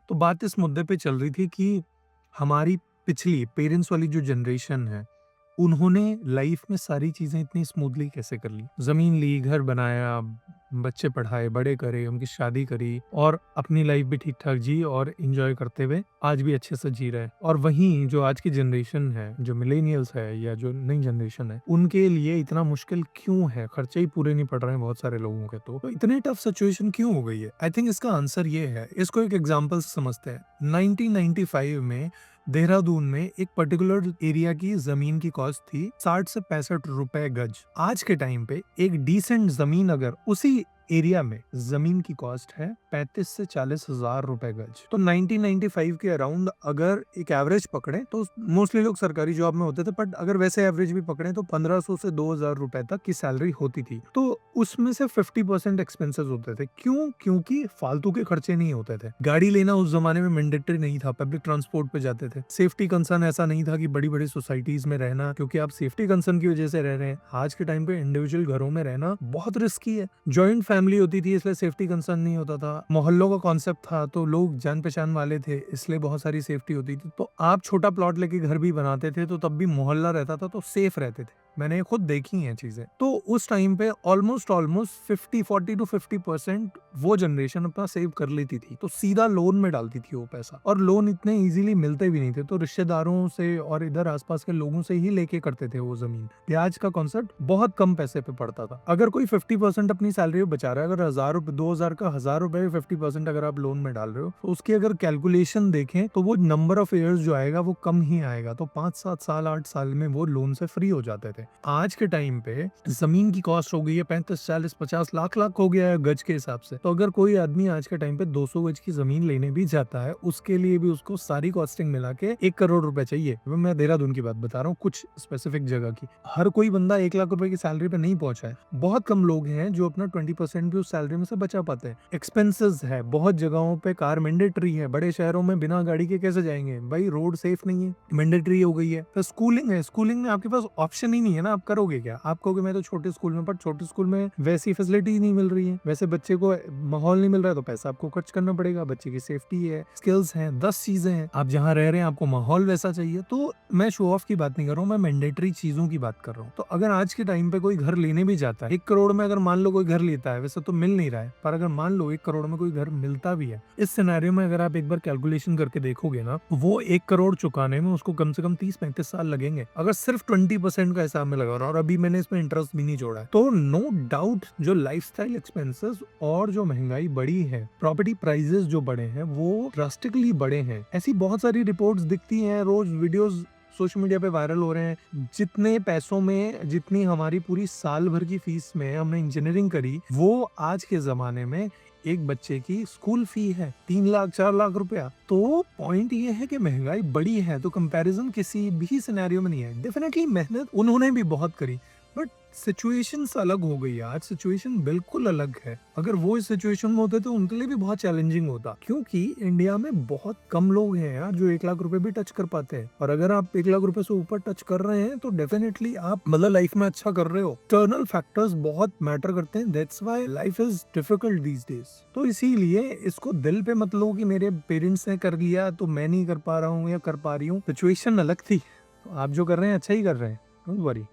तो बात इस मुद्दे पे चल रही थी कि हमारी पिछली पेरेंट्स वाली जो जनरेशन है, उन्होंने लाइफ में सारी चीज़ें इतनी स्मूथली कैसे कर ली। ज़मीन ली, घर बनाया, बच्चे पढ़ाए, बड़े करे, उनकी शादी करी और अपनी लाइफ भी ठीक-ठाक जी और एन्जॉय करते हुए आज भी अच्छे से जी रहे हैं। और वहीं जो आज की जनरेशन है, जो मिलेनियल्स है या जो नई जनरेशन है, उनके लिए इतना मुश्किल क्यों है? खर्चे ही पूरे नहीं पड़ रहे हैं बहुत सारे लोगों के तो इतनी टफ सिचुएशन क्यों हो गई है? आई थिंक इसका आंसर ये है, इसको एक एग्ज़ाम्पल से समझते हैं। 1995 में देहरादून में एक पर्टिकुलर एरिया की जमीन की कॉस्ट थी 60 से 65 रुपए गज। आज के टाइम पे एक डिसेंट जमीन अगर उसी एरिया में जमीन की कॉस्ट है 35 से 40 हजार रुपए गज। तो 1995 के अराउंड अगर एक एवरेज पकड़े तो मोस्टली लोग सरकारी जॉब में होते थे, बट अगर वैसे एवरेज भी पकड़े तो 1500 से 2000 रुपए तक की सैलरी होती थी। तो उसमें से 50% एक्सपेंसेस होते थे। क्यों? क्योंकि फालतू के खर्चे नहीं होते थे। गाड़ी लेना उस जमाने में मैंडेटरी नहीं था, पब्लिक ट्रांसपोर्ट पे जाते थे। सेफ्टी कंसर्न ऐसा नहीं था कि बड़ी बड़ी सोसाइटीज में रहना, क्योंकि आप सेफ्टी कंसर्न की वजह से रह रहे हैं। आज के टाइम पे इंडिविजुअल घरों में रहना बहुत रिस्की है। जॉइंट फैमिली होती थी इसलिए सेफ्टी कंसर्न नहीं होता था। मोहल्लों का कॉन्सेप्ट था तो लोग जान पहचान वाले थे, इसलिए बहुत सारी सेफ्टी होती थी। तो आप छोटा प्लॉट लेके घर भी बनाते थे तो तब भी मोहल्ला रहता था तो सेफ रहते थे। मैंने खुद देखी हैं चीजें। तो उस टाइम पे ऑलमोस्ट 40 टू 50% वो जनरेशन अपना सेव कर लेती थी, तो सीधा लोन में डालती थी वो पैसा। और लोन इतने इजीली मिलते भी नहीं थे, तो रिश्तेदारों से और इधर आसपास के लोगों से ही लेके करते थे वो जमीन। ब्याज का कॉन्सेप्ट बहुत कम पैसे पे पड़ता था। अगर कोई 50% अपनी सैलरी में बचा रहा है, अगर 1000 का 1000 रुपए 50% अगर आप लोन में डाल रहे हो, तो उसकी अगर कैलकुलेशन देखें तो वो नंबर ऑफ ईयर्स जो आएगा वो कम ही आएगा। तो 5-7 साल 8 साल में वो लोन से फ्री हो जाते थे। आज के टाइम पे जमीन की कॉस्ट हो गई है 35, 40, 50 लाख हो गया है गज के हिसाब से। तो अगर कोई आदमी आज के टाइम पे 200 गज की जमीन लेने भी जाता है, उसके लिए भी उसको सारी कॉस्टिंग मिला के 1 करोड़ रुपए चाहिए। मैं देहरादून की बात बता रहा हूँ, कुछ स्पेसिफिक जगह की। हर कोई बंदा 1 लाख रुपए की सैलरी पे नहीं पहुंचा है। बहुत कम लोग हैं जो अपना 20% भी उस सैलरी में से बचा पाते हैं। एक्सपेंसेस है, बहुत जगहों पे कार मैंडेटरी है। बड़े शहरों में बिना गाड़ी के कैसे जाएंगे भाई? रोड सेफ नहीं है, मैंडेटरी हो गई है। तो स्कूलिंग है, स्कूलिंग में आपके पास ऑप्शन ही नहीं है ना, आप करोगे क्या? आप कहोगे मैं तो छोटे स्कूल में, पर छोटे स्कूल में वैसी फैसिलिटी नहीं मिल रही है, वैसे बच्चे को माहौल नहीं मिल रहा है, तो पैसा आपको खर्च करना पड़ेगा। बच्चे की सेफ्टी है, स्किल्स हैं, 10 चीजें हैं। आप जहाँ रह रहे हैं आपको माहौल वैसा चाहिए। तो मैं शो ऑफ की बात नहीं कर रहा हूँ, मैं मैंडेटरी चीजों की बात कर रहा हूँ। तो अगर आज के टाइम पे कोई घर लेने भी जाता है, 1 करोड़ में अगर मान लो कोई घर लेता है, वैसे तो मिल नहीं रहा है, पर अगर मान लो 1 करोड़ में कोई घर मिलता भी है, इस सिनेरियो में अगर आप एक बार कैलकुलेशन करके देखोगे ना, वो 1 करोड़ चुकाने में उसको कम से कम 30-35 साल लगेंगे, अगर सिर्फ 20% का हिसाब में लगा रहा हूँ। और अभी मैंने इसमें इंटरेस्ट भी नहीं जोड़ा है। तो नो डाउट जो लाइफस्टाइल एक्सपेंसेस और जो महंगाई बढ़ी है, प्रॉपर्टी प्राइसेस जो बढ़े हैं, वो ड्रास्टिकली बढ़े हैं। ऐसी बहुत सारी रिपोर्ट्स दिखती हैं, रोज वीडियोस सोशल मीडिया पे वायरल हो रहे हैं। जितने पैसों में, जितनी हमारी पूरी साल भर की फीस में हमने इंजीनियरिंग करी, वो आज के जमाने में एक बच्चे की स्कूल फी है 3 लाख 4 लाख रुपया। तो पॉइंट ये है कि महंगाई बढ़ी है, तो कंपैरिजन किसी भी सिनेरियो में नहीं है। डेफिनेटली मेहनत उन्होंने भी बहुत करी, बट सिचुएशंस अलग हो गई। आज सिचुएशन बिल्कुल अलग है। अगर वो इस सिचुएशन में होते तो उनके लिए भी बहुत चैलेंजिंग होता, क्योंकि इंडिया में बहुत कम लोग हैं यार जो 1 लाख रुपए भी टच कर पाते हैं। और अगर आप 1 लाख रुपए से ऊपर टच कर रहे हैं तो डेफिनेटली आप मतलब लाइफ में अच्छा कर रहे हो। एक्सटर्नल फैक्टर्स बहुत मैटर करते हैं, that's why life is difficult these days. तो इसीलिए इसको दिल पे मत लो कि मेरे पेरेंट्स ने कर लिया तो मैं नहीं कर पा रहा हूँ या कर पा रही हूँ। सिचुएशन अलग थी, तो आप जो कर रहे हैं अच्छा ही कर रहे हैं, डोंट वरी।